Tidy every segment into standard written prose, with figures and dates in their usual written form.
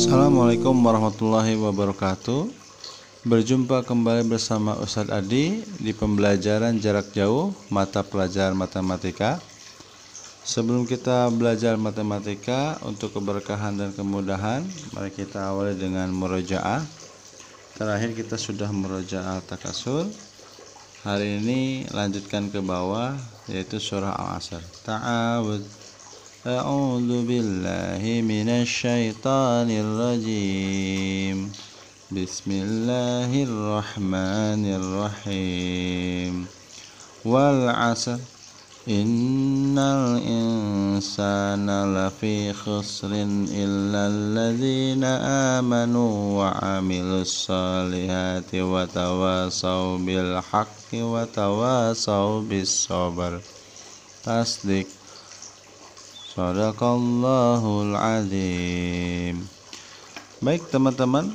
Assalamualaikum warahmatullahi wabarakatuh. Berjumpa kembali bersama Ustadz Adi di pembelajaran jarak jauh mata pelajaran matematika. Sebelum kita belajar matematika untuk keberkahan dan kemudahan, mari kita awali dengan murojaah. Terakhir kita sudah murojaah takasur. Hari ini lanjutkan ke bawah, yaitu surah Al-Asr. Ta'awud. A'udzu billahi minasy syaithanir rajim. Bismillahirrahmanirrahim. Wal 'asr innal insana lafi khusrin illal ladzina amanu wa 'amilus solihati wa tawasaw bil haqqi wa tawasaw bis sabr. Tasdik. Shadaqallahul azim. Baik teman-teman,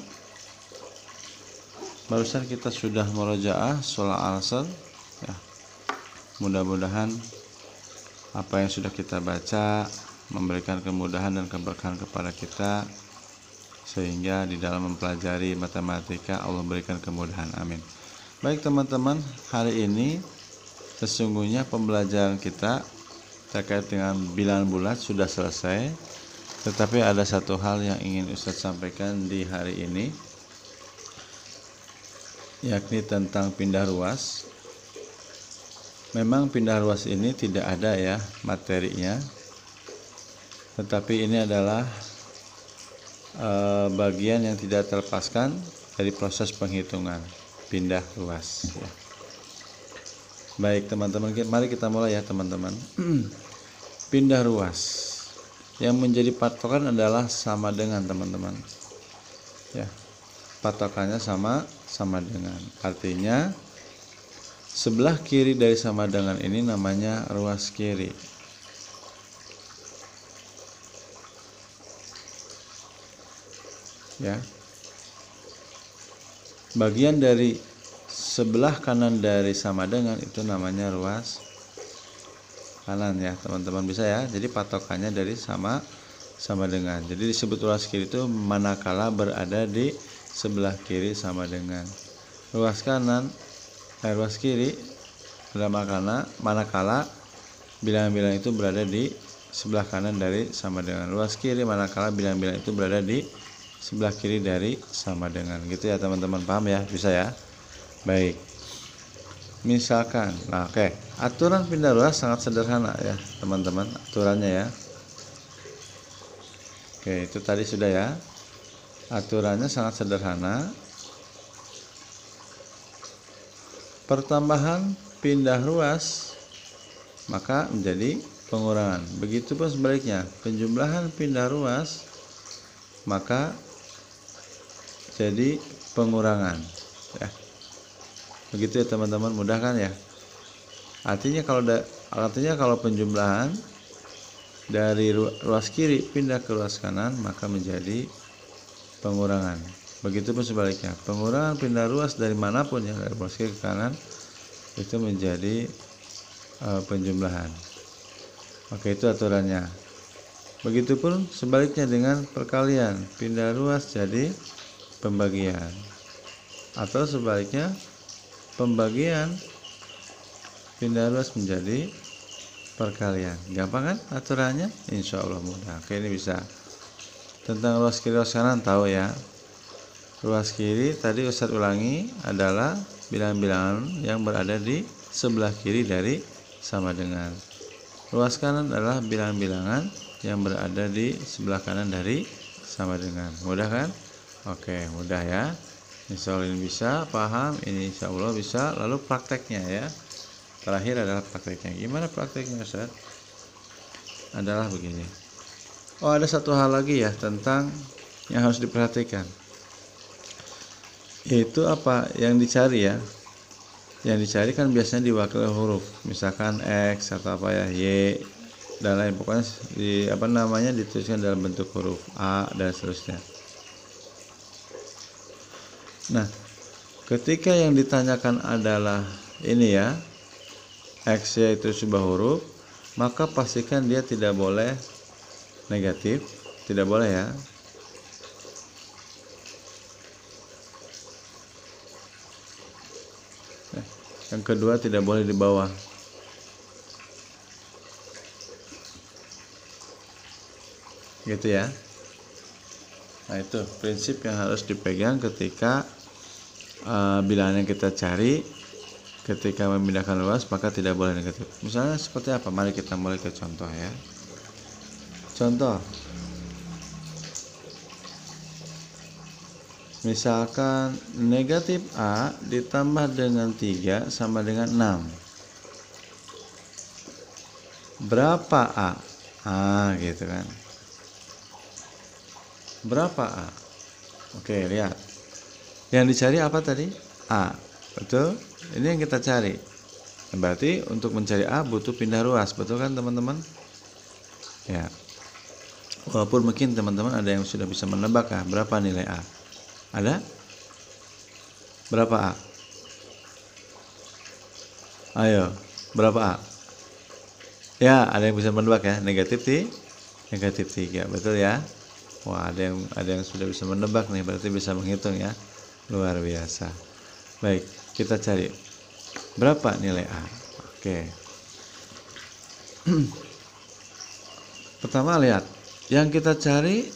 barusan kita sudah murojaah surah Al-Asr ya. Mudah-mudahan apa yang sudah kita baca memberikan kemudahan dan keberkahan kepada kita, sehingga di dalam mempelajari matematika Allah berikan kemudahan. Amin. Baik teman-teman, hari ini sesungguhnya pembelajaran kita terkait dengan bilangan bulat sudah selesai, tetapi ada satu hal yang ingin Ustadz sampaikan di hari ini, yakni tentang pindah ruas. Memang pindah ruas ini tidak ada ya materinya, tetapi ini adalah bagian yang tidak terlepaskan dari proses penghitungan pindah ruas ya. Baik teman-teman, mari kita mulai ya teman-teman. Pindah ruas yang menjadi patokan adalah sama dengan teman-teman ya. Patokannya sama dengan, artinya sebelah kiri dari sama dengan ini namanya ruas kiri ya. Bagian dari sebelah kanan dari sama dengan itu namanya ruas kanan ya teman-teman, bisa ya. Jadi patokannya dari sama dengan. Jadi disebut ruas kiri itu manakala berada di sebelah kiri sama dengan. Ruas kanan ruas kiri manakala bilangan-bilangan itu berada di sebelah kanan dari sama dengan. Ruas kiri manakala bilangan-bilangan itu berada di sebelah kiri dari sama dengan. Gitu ya teman-teman, paham ya? Bisa ya? Baik, misalkan, aturan pindah ruas sangat sederhana ya teman-teman, aturannya ya. Itu tadi sudah ya, aturannya sangat sederhana. Pertambahan pindah ruas maka menjadi pengurangan. Begitupun sebaliknya, penjumlahan pindah ruas maka jadi pengurangan ya. Begitu ya teman-teman, mudah kan ya? Artinya kalau penjumlahan dari ruas kiri pindah ke ruas kanan maka menjadi pengurangan. Begitupun sebaliknya, pengurangan pindah ruas dari manapun ya, dari ruas kiri ke kanan itu menjadi penjumlahan. Oke, itu aturannya. Begitupun sebaliknya dengan perkalian, pindah ruas jadi pembagian, atau sebaliknya pembagian pindah ruas menjadi perkalian. Gampang kan aturannya? Insya Allah mudah. Oke, ini bisa. Tentang ruas kiri ruas kanan tahu ya. Ruas kiri tadi Ustadz ulangi adalah bilangan-bilangan yang berada di sebelah kiri dari sama dengan. Ruas kanan adalah bilangan-bilangan yang berada di sebelah kanan dari sama dengan. Mudah kan? Oke, mudah ya. Insya Allah ini bisa, paham, ini insya Allah bisa. Lalu prakteknya ya, terakhir adalah prakteknya. Gimana prakteknya Ustaz? Adalah begini. Ada satu hal lagi ya tentang yang harus diperhatikan, yaitu apa yang dicari ya. Yang dicari kan biasanya diwakili huruf, misalkan X atau apa ya, Y dan lain, pokoknya dituliskan dalam bentuk huruf A dan seterusnya. Nah, ketika yang ditanyakan adalah ini ya, X yaitu sebuah huruf, maka pastikan dia tidak boleh negatif, tidak boleh ya. Yang kedua tidak boleh di bawah. Gitu ya. Nah, itu prinsip yang harus dipegang ketika bilangan yang kita cari. Ketika memindahkan ruas maka tidak boleh negatif. Misalnya seperti apa? Mari kita mulai ke contoh ya. Contoh. Misalkan negatif A ditambah dengan 3 sama dengan 6. Berapa A? Gitu kan. Berapa A? Oke, lihat. Yang dicari apa tadi? A. Betul? Ini yang kita cari. Berarti untuk mencari A butuh pindah ruas, betul kan teman-teman? Ya. Walaupun mungkin teman-teman ada yang sudah bisa menebak berapa nilai A. Ada? Berapa A? Ayo, berapa A? Ya, ada yang bisa menebak ya, negatif 3, betul ya? Wah, ada yang sudah bisa menebak nih, berarti bisa menghitung ya. Luar biasa. Baik, kita cari berapa nilai A. Oke. Pertama lihat, yang kita cari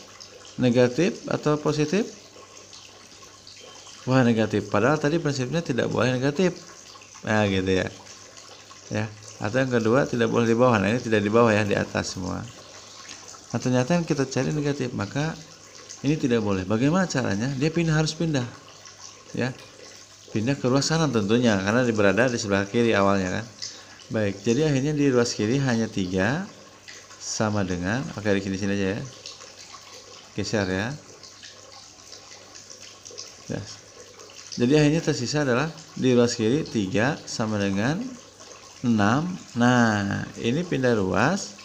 negatif atau positif? Wah, negatif. Padahal tadi prinsipnya tidak boleh negatif. Nah, gitu ya. Ya. Atau yang kedua tidak boleh di bawah. Nah, ini tidak di bawah ya, di atas semua. Nah, ternyata yang kita cari negatif, maka ini tidak boleh. Bagaimana caranya? Dia harus pindah. Ya. Pindah ke ruas kanan tentunya, karena berada di sebelah kiri awalnya kan. Baik, jadi akhirnya di ruas kiri hanya 3 sama dengan, oke, di sini aja ya. Geser ya. Jadi akhirnya tersisa adalah di ruas kiri 3 sama dengan 6. Nah, ini pindah ruas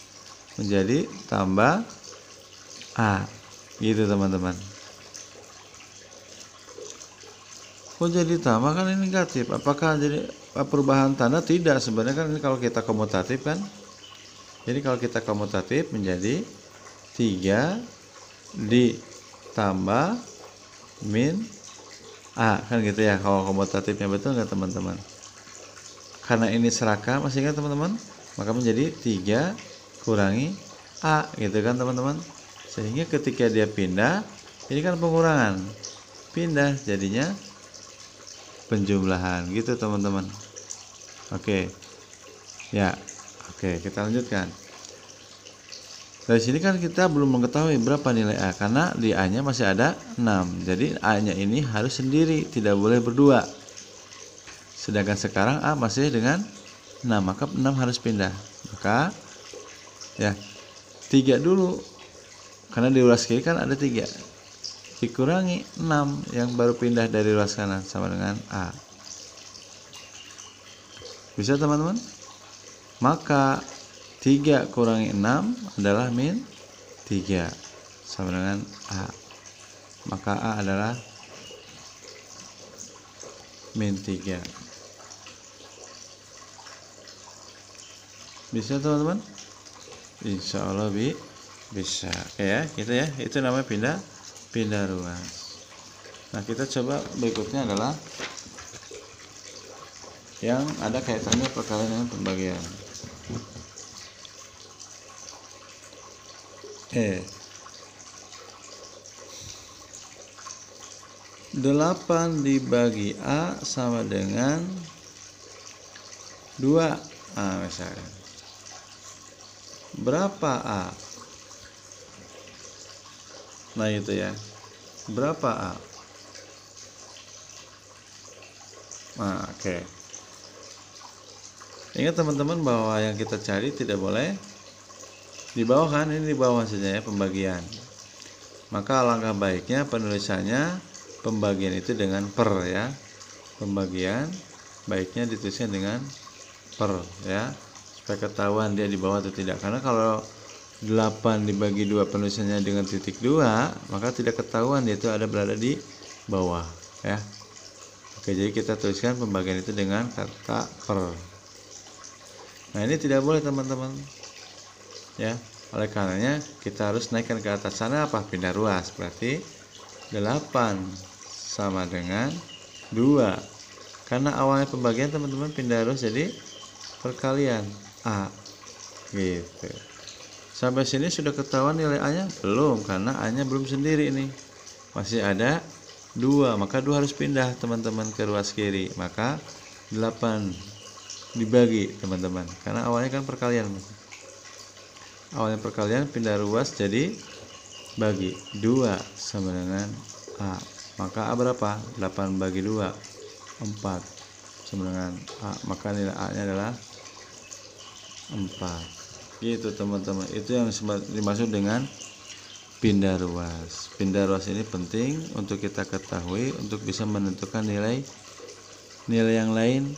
menjadi tambah A. Gitu teman-teman. Kok jadi tambah, kan ini negatif? Apakah jadi perubahan tanda? Tidak, sebenarnya kan ini kalau kita komutatif kan. Jadi kalau kita komutatif menjadi 3 ditambah min A, kan gitu ya kalau komutatifnya, betul nggak teman-teman? Karena ini seraka, masih ingat teman-teman? Maka menjadi 3 kurangi A, gitu kan teman-teman? Sehingga ketika dia pindah, ini kan pengurangan. Pindah jadinya penjumlahan, gitu teman-teman. Oke. Ya. Oke, kita lanjutkan. Dari sini kan kita belum mengetahui berapa nilai A, karena di A-nya masih ada 6. Jadi A-nya ini harus sendiri, tidak boleh berdua. Sedangkan sekarang A masih dengan 6, maka 6 harus pindah. Maka ya 3 dulu. Karena di ruas kiri kan ada 3. Dikurangi 6 yang baru pindah dari ruas kanan sama dengan A. Bisa teman-teman? Maka 3 kurangi 6 adalah min 3 sama dengan A. Maka A adalah min 3. Bisa teman-teman? Insya Allah bisa. Ya, gitu ya. Itu namanya pindah ruas. Nah, kita coba berikutnya adalah yang ada kaitannya perkalian dengan pembagian. 8 dibagi A sama dengan 2 A misalkan. Berapa A? Nah, itu ya. Berapa A? Nah, oke. Ingat teman-teman bahwa yang kita cari tidak boleh di bawah kan, ini di bawah saja ya pembagian. Maka alangkah baiknya penulisannya pembagian itu dengan per ya. Pembagian baiknya ditulisnya dengan per ya, supaya ketahuan dia di bawah atau tidak. Karena kalau 8 dibagi 2 penulisannya dengan titik 2, maka tidak ketahuan dia itu berada di bawah ya. Oke, jadi kita tuliskan pembagian itu dengan kata per. Nah, ini tidak boleh teman-teman ya. Oleh karenanya kita harus naikkan ke atas sana apa? Pindah ruas. Berarti 8 sama dengan 2 Karena awalnya pembagian teman-teman pindah ruas jadi perkalian A gitu. Sampai sini sudah ketahuan nilai A-nya? Belum, karena A-nya belum sendiri ini. Masih ada 2, maka 2 harus pindah teman-teman ke ruas kiri. Maka 8 dibagi teman-teman, karena awalnya kan perkalian. Awalnya perkalian pindah ruas jadi bagi 2 sama dengan A. Maka A berapa? 8 bagi 2 4 sama dengan A. Maka nilai A-nya adalah 4. Gitu teman-teman. Itu yang dimaksud dengan pindah ruas. Pindah ruas ini penting untuk kita ketahui untuk bisa menentukan nilai yang lain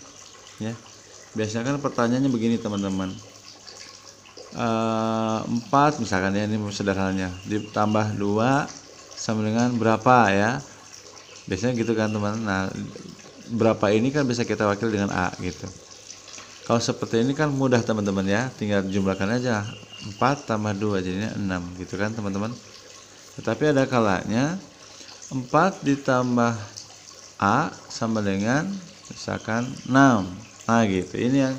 ya. Biasanya kan pertanyaannya begini teman-teman, 4 misalkan ya, ini sederhananya, ditambah 2 sama dengan berapa ya, biasanya gitu kan teman. Nah, berapa ini kan bisa kita wakil dengan A gitu. Kalau seperti ini kan mudah teman-teman ya, tinggal jumlahkan aja 4 tambah 2 jadinya 6 gitu kan teman-teman. Tetapi ada kalanya 4 ditambah A sama dengan misalkan 6. Nah gitu, ini yang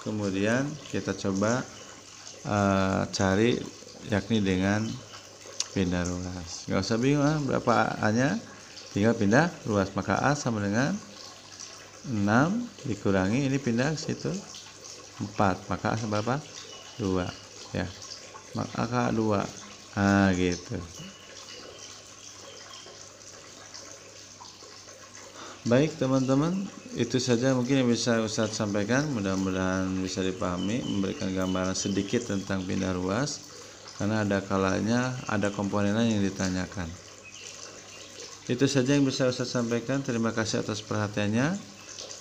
kemudian kita coba cari, yakni dengan pindah ruas. Nggak usah bingung berapa A-nya, tinggal pindah ruas. Maka A sama dengan 6 dikurangi ini pindah ke situ 4, maka A sama berapa? 2 ya, maka 2. Nah gitu. Baik teman-teman, itu saja mungkin yang bisa Ustadz sampaikan. Mudah-mudahan bisa dipahami, memberikan gambaran sedikit tentang pindah ruas, karena ada kalanya ada komponen yang ditanyakan. Itu saja yang bisa Ustadz sampaikan. Terima kasih atas perhatiannya.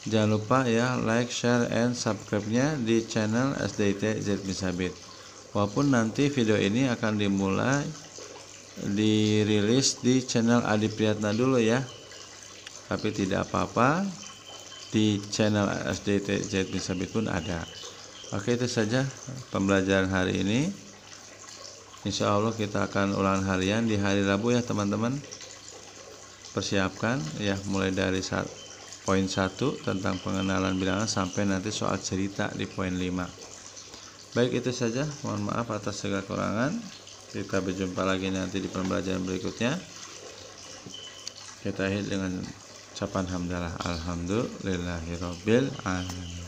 Jangan lupa ya, like, share, and subscribe-nya di channel SDIT Zaid bin Sabit. Walaupun nanti video ini akan dirilis di channel Adi Priyatna dulu ya, tapi tidak apa-apa, di channel SDIT Zaid bin Sabit pun ada. Oke, itu saja pembelajaran hari ini. Insya Allah kita akan ulangan harian di hari Rabu ya teman-teman. Persiapkan ya, mulai dari poin 1 tentang pengenalan bilangan sampai nanti soal cerita di poin 5. Baik, itu saja. Mohon maaf atas segala kekurangan. Kita berjumpa lagi nanti di pembelajaran berikutnya. Kita akhiri dengan ucapan hamdalah, alhamdulillahirabbil alamin.